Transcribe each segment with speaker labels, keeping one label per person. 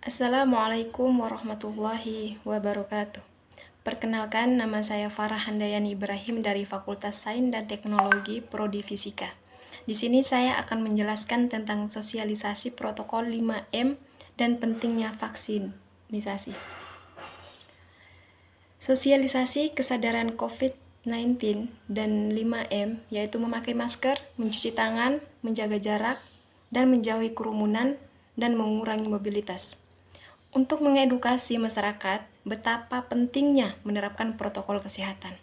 Speaker 1: Assalamualaikum warahmatullahi wabarakatuh. Perkenalkan, nama saya Farah Handayani Ibrahim dari Fakultas Sains dan Teknologi Prodi Fisika. Di sini saya akan menjelaskan tentang sosialisasi protokol 5M dan pentingnya vaksinisasi. Sosialisasi kesadaran COVID-19 dan 5M yaitu memakai masker, mencuci tangan, menjaga jarak, dan menjauhi kerumunan dan mengurangi mobilitas. Untuk mengedukasi masyarakat betapa pentingnya menerapkan protokol kesehatan.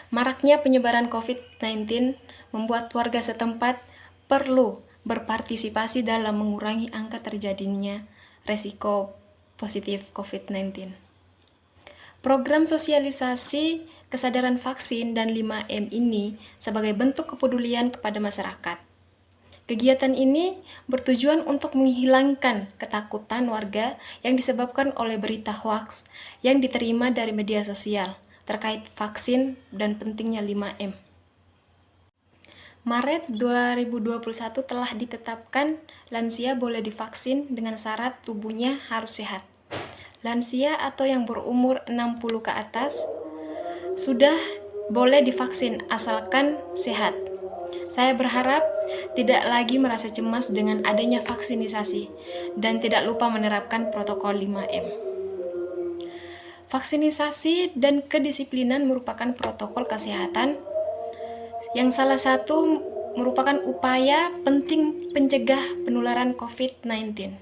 Speaker 1: Maraknya penyebaran COVID-19 membuat warga setempat perlu berpartisipasi dalam mengurangi angka terjadinya resiko positif COVID-19. Program sosialisasi kesadaran vaksin dan 5M ini sebagai bentuk kepedulian kepada masyarakat. Kegiatan ini bertujuan untuk menghilangkan ketakutan warga yang disebabkan oleh berita hoaks yang diterima dari media sosial terkait vaksin dan pentingnya 5M. Maret 2021 telah ditetapkan lansia boleh divaksin dengan syarat tubuhnya harus sehat. Lansia atau yang berumur 60 ke atas sudah boleh divaksin asalkan sehat. Saya berharap tidak lagi merasa cemas dengan adanya vaksinisasi dan tidak lupa menerapkan protokol 5M. Vaksinisasi dan kedisiplinan merupakan protokol kesehatan yang salah satu merupakan upaya penting pencegah penularan COVID-19.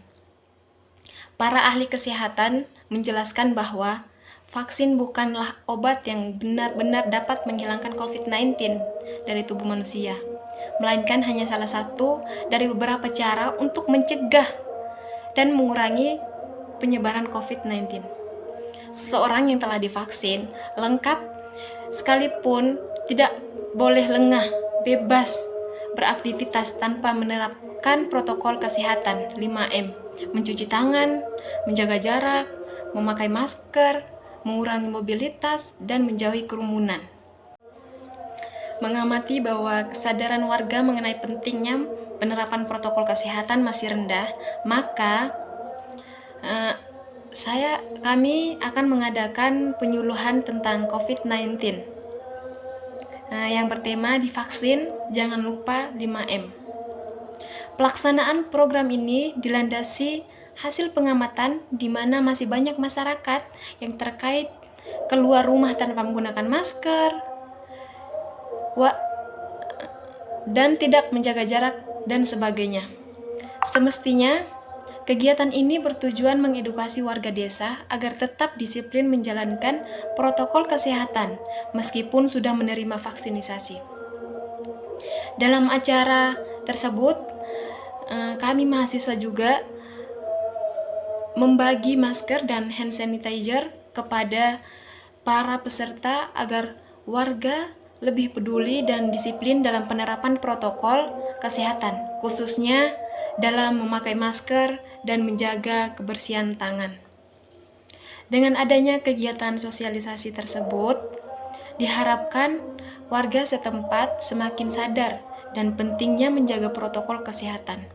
Speaker 1: Para ahli kesehatan menjelaskan bahwa vaksin bukanlah obat yang benar-benar dapat menghilangkan COVID-19 dari tubuh manusia, melainkan hanya salah satu dari beberapa cara untuk mencegah dan mengurangi penyebaran COVID-19. Seseorang yang telah divaksin lengkap sekalipun tidak boleh lengah, bebas beraktivitas tanpa menerapkan protokol kesehatan 5M, mencuci tangan, menjaga jarak, memakai masker, mengurangi mobilitas, dan menjauhi kerumunan. Mengamati bahwa kesadaran warga mengenai pentingnya penerapan protokol kesehatan masih rendah, maka kami akan mengadakan penyuluhan tentang COVID-19 yang bertema divaksin, jangan lupa 5M. Pelaksanaan program ini dilandasi hasil pengamatan di mana masih banyak masyarakat yang terkait keluar rumah tanpa menggunakan masker dan tidak menjaga jarak dan sebagainya. Semestinya, kegiatan ini bertujuan mengedukasi warga desa agar tetap disiplin menjalankan protokol kesehatan meskipun sudah menerima vaksinisasi. Dalam acara tersebut, kami mahasiswa juga membagi masker dan hand sanitizer kepada para peserta agar warga lebih peduli dan disiplin dalam penerapan protokol kesehatan, khususnya dalam memakai masker dan menjaga kebersihan tangan. Dengan adanya kegiatan sosialisasi tersebut, diharapkan warga setempat semakin sadar dan pentingnya menjaga protokol kesehatan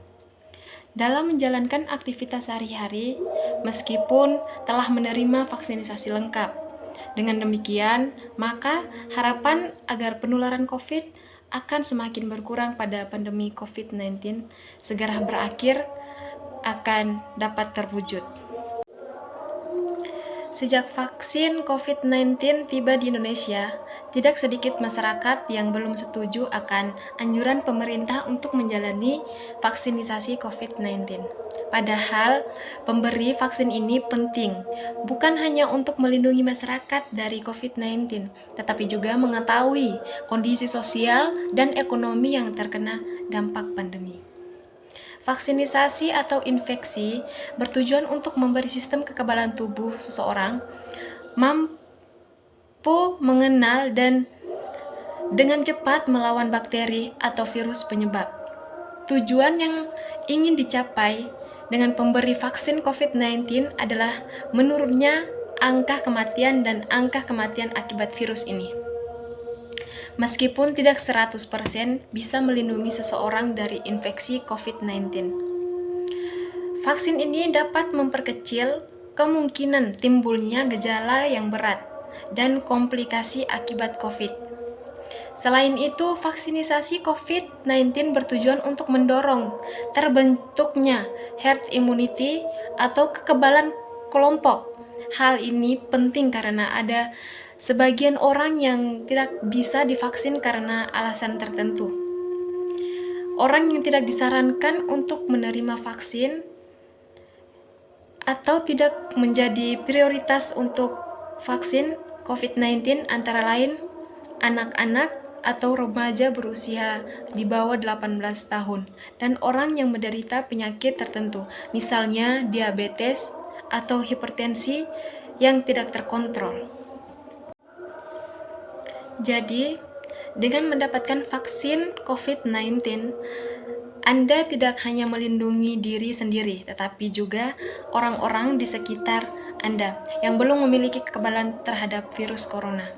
Speaker 1: dalam menjalankan aktivitas sehari-hari meskipun telah menerima vaksinisasi lengkap. Dengan demikian, maka harapan agar penularan COVID akan semakin berkurang pada pandemi COVID-19 segera berakhir akan dapat terwujud. Sejak vaksin COVID-19 tiba di Indonesia, tidak sedikit masyarakat yang belum setuju akan anjuran pemerintah untuk menjalani vaksinisasi COVID-19. Padahal, pemberi vaksin ini penting, bukan hanya untuk melindungi masyarakat dari COVID-19, tetapi juga mengetahui kondisi sosial dan ekonomi yang terkena dampak pandemi. Vaksinisasi atau infeksi bertujuan untuk memberi sistem kekebalan tubuh seseorang mampu mengenal dan dengan cepat melawan bakteri atau virus penyebab. Tujuan yang ingin dicapai dengan pemberi vaksin COVID-19 adalah menurunnya angka kematian dan angka kematian akibat virus ini. Meskipun tidak 100% bisa melindungi seseorang dari infeksi COVID-19. Vaksin ini dapat memperkecil kemungkinan timbulnya gejala yang berat dan komplikasi akibat COVID. Selain itu, vaksinisasi COVID-19 bertujuan untuk mendorong terbentuknya herd immunity atau kekebalan kelompok. Hal ini penting karena ada sebagian orang yang tidak bisa divaksin karena alasan tertentu. Orang yang tidak disarankan untuk menerima vaksin atau tidak menjadi prioritas untuk vaksin COVID-19 antara lain anak-anak atau remaja berusia di bawah 18 tahun dan orang yang menderita penyakit tertentu, misalnya diabetes atau hipertensi yang tidak terkontrol. Jadi, dengan mendapatkan vaksin COVID-19, Anda tidak hanya melindungi diri sendiri, tetapi juga orang-orang di sekitar Anda yang belum memiliki kekebalan terhadap virus corona.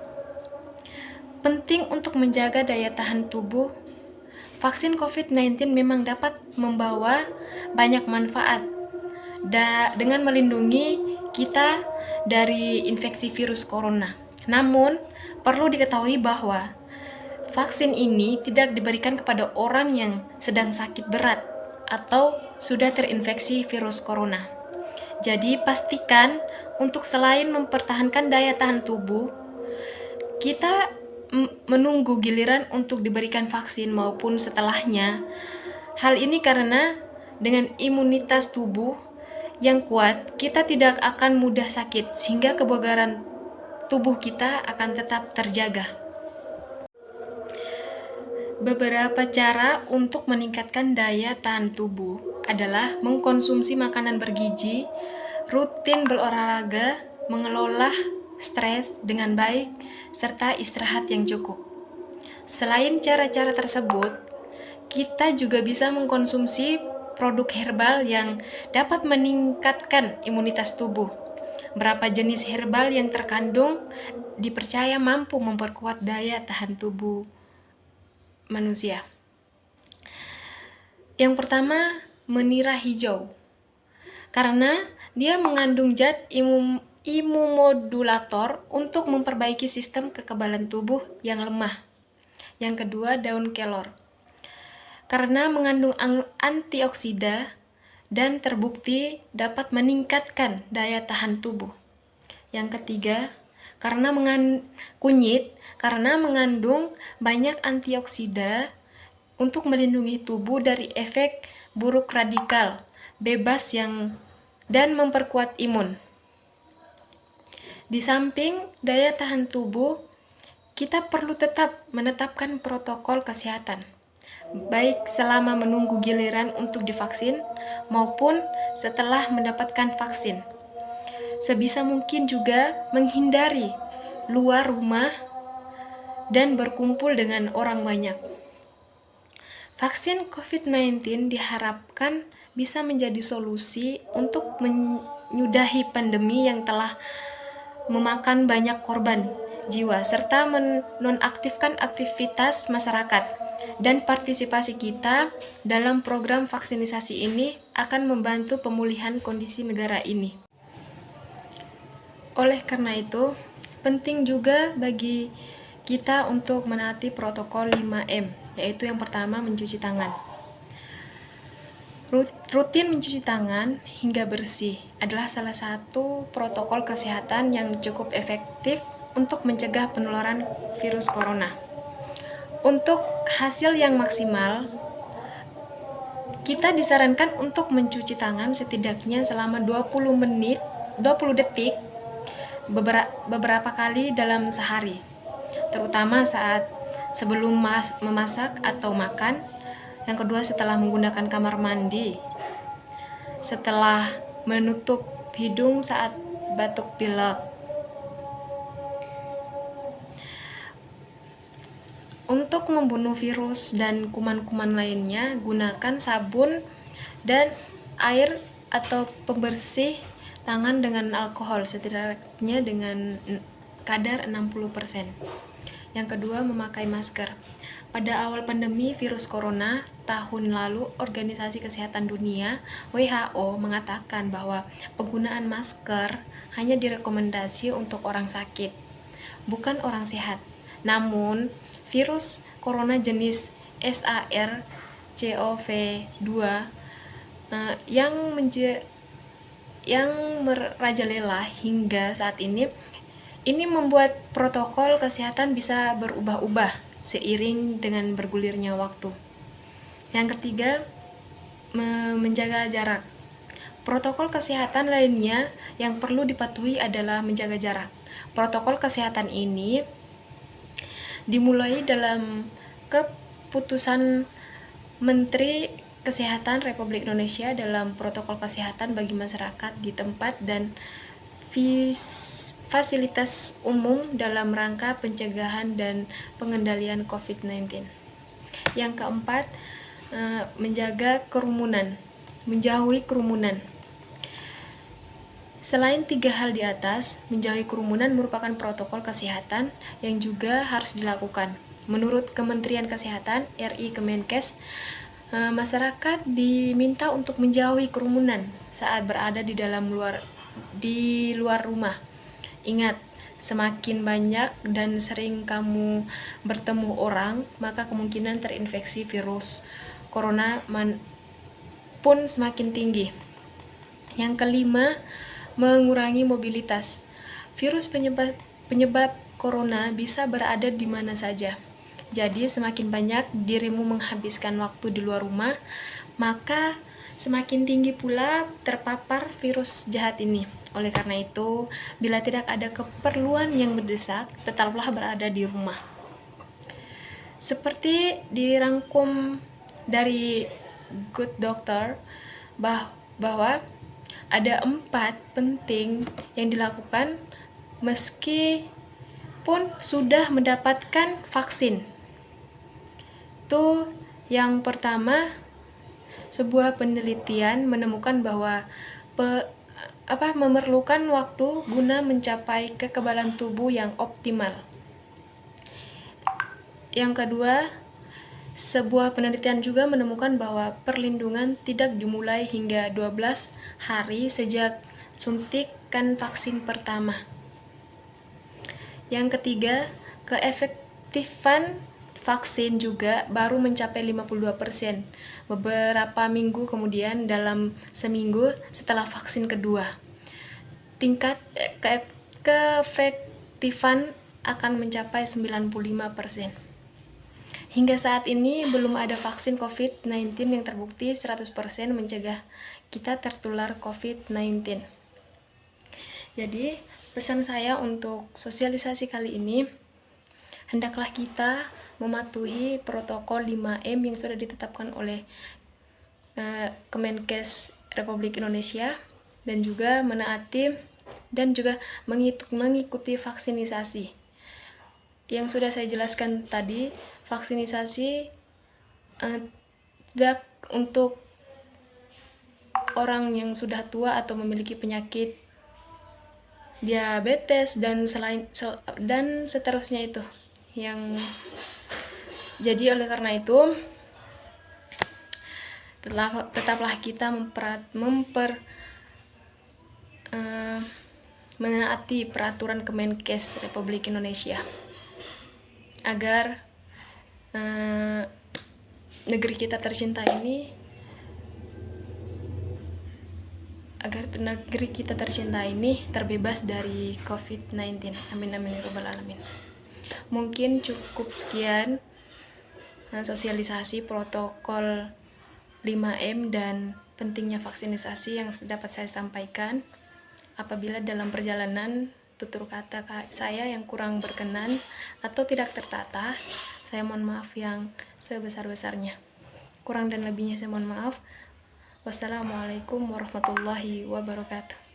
Speaker 1: Penting untuk menjaga daya tahan tubuh. Vaksin COVID-19 memang dapat membawa banyak manfaat dengan melindungi kita dari infeksi virus corona. Namun, perlu diketahui bahwa vaksin ini tidak diberikan kepada orang yang sedang sakit berat atau sudah terinfeksi virus corona. Jadi, pastikan untuk selain mempertahankan daya tahan tubuh, kita menunggu giliran untuk diberikan vaksin maupun setelahnya. Hal ini karena dengan imunitas tubuh yang kuat, kita tidak akan mudah sakit sehingga kebugaran tubuh kita akan tetap terjaga. Beberapa cara untuk meningkatkan daya tahan tubuh adalah mengkonsumsi makanan bergizi, rutin berolahraga, mengelola stres dengan baik, serta istirahat yang cukup. Selain cara-cara tersebut, kita juga bisa mengkonsumsi produk herbal yang dapat meningkatkan imunitas tubuh. Berapa jenis herbal yang terkandung dipercaya mampu memperkuat daya tahan tubuh manusia. Yang pertama, menira hijau. Karena dia mengandung zat imunomodulator untuk memperbaiki sistem kekebalan tubuh yang lemah. Yang kedua, daun kelor. Karena mengandung antioksida dan terbukti dapat meningkatkan daya tahan tubuh. Yang ketiga, karena kunyit karena mengandung banyak antioksida untuk melindungi tubuh dari efek buruk radikal bebas dan memperkuat imun. Di samping daya tahan tubuh, kita perlu tetap menetapkan protokol kesehatan, baik selama menunggu giliran untuk divaksin maupun setelah mendapatkan vaksin. Sebisa mungkin juga menghindari luar rumah dan berkumpul dengan orang banyak. Vaksin COVID-19 diharapkan bisa menjadi solusi untuk menyudahi pandemi yang telah memakan banyak korban jiwa serta menonaktifkan aktivitas masyarakat, dan partisipasi kita dalam program vaksinisasi ini akan membantu pemulihan kondisi negara ini. Oleh karena itu, penting juga bagi kita untuk menaati protokol 5M, yaitu yang pertama mencuci tangan. Rutin mencuci tangan hingga bersih adalah salah satu protokol kesehatan yang cukup efektif untuk mencegah penularan virus corona. Untuk hasil yang maksimal, kita disarankan untuk mencuci tangan setidaknya selama 20 detik beberapa kali dalam sehari, terutama saat sebelum memasak atau makan. Yang kedua, setelah menggunakan kamar mandi, setelah menutup hidung saat batuk pilek. Untuk membunuh virus dan kuman-kuman lainnya, gunakan sabun dan air atau pembersih tangan dengan alkohol setidaknya dengan kadar 60%. Yang kedua, memakai masker. Pada awal pandemi virus corona tahun lalu, Organisasi Kesehatan Dunia (WHO) mengatakan bahwa penggunaan masker hanya direkomendasi untuk orang sakit, bukan orang sehat. Namun, virus corona jenis SARS-CoV-2 yang merajalela hingga saat ini membuat protokol kesehatan bisa berubah-ubah seiring dengan bergulirnya waktu. Yang ketiga, menjaga jarak. Protokol kesehatan lainnya yang perlu dipatuhi adalah menjaga jarak. Protokol kesehatan ini dimulai dalam keputusan Menteri Kesehatan Republik Indonesia dalam protokol kesehatan bagi masyarakat di tempat dan fasilitas umum dalam rangka pencegahan dan pengendalian COVID-19. Yang keempat, menjaga kerumunan, menjauhi kerumunan. Selain 3 hal di atas, menjauhi kerumunan merupakan protokol kesehatan yang juga harus dilakukan. Menurut Kementerian Kesehatan RI Kemenkes, masyarakat diminta untuk menjauhi kerumunan saat berada di luar rumah. Ingat, semakin banyak dan sering kamu bertemu orang, maka kemungkinan terinfeksi virus corona pun semakin tinggi. Yang kelima, mengurangi mobilitas. Virus penyebab corona bisa berada di mana saja. Jadi, semakin banyak dirimu menghabiskan waktu di luar rumah, maka semakin tinggi pula terpapar virus jahat ini. Oleh karena itu, bila tidak ada keperluan yang mendesak, tetaplah berada di rumah. Seperti dirangkum dari Good Doctor, bahwa ada 4 penting yang dilakukan meskipun sudah mendapatkan vaksin. Itu yang pertama, sebuah penelitian menemukan bahwa memerlukan waktu guna mencapai kekebalan tubuh yang optimal. Yang kedua, sebuah penelitian juga menemukan bahwa perlindungan tidak dimulai hingga 12 hari sejak suntikan vaksin pertama. Yang ketiga, keefektifan vaksin juga baru mencapai 52% beberapa minggu kemudian dalam seminggu setelah vaksin kedua. Tingkat keefektifan akan mencapai 95%. Hingga saat ini belum ada vaksin COVID-19 yang terbukti 100% mencegah kita tertular COVID-19. Jadi, pesan saya untuk sosialisasi kali ini, hendaklah kita mematuhi protokol 5M yang sudah ditetapkan oleh Kemenkes Republik Indonesia dan juga menaati dan juga mengikuti vaksinisasi. Yang sudah saya jelaskan tadi, vaksinisasi tidak untuk orang yang sudah tua atau memiliki penyakit diabetes dan seterusnya itu. Jadi oleh karena itu tetaplah kita menaati peraturan Kemenkes Republik Indonesia agar negeri kita tercinta ini terbebas dari COVID-19. Amin amin ya rabbal alamin. Mungkin cukup sekian sosialisasi protokol 5M dan pentingnya vaksinisasi yang dapat saya sampaikan. Apabila dalam perjalanan tutur kata saya yang kurang berkenan atau tidak tertata, saya mohon maaf yang sebesar-besarnya. Kurang dan lebihnya saya mohon maaf. Wassalamualaikum warahmatullahi wabarakatuh.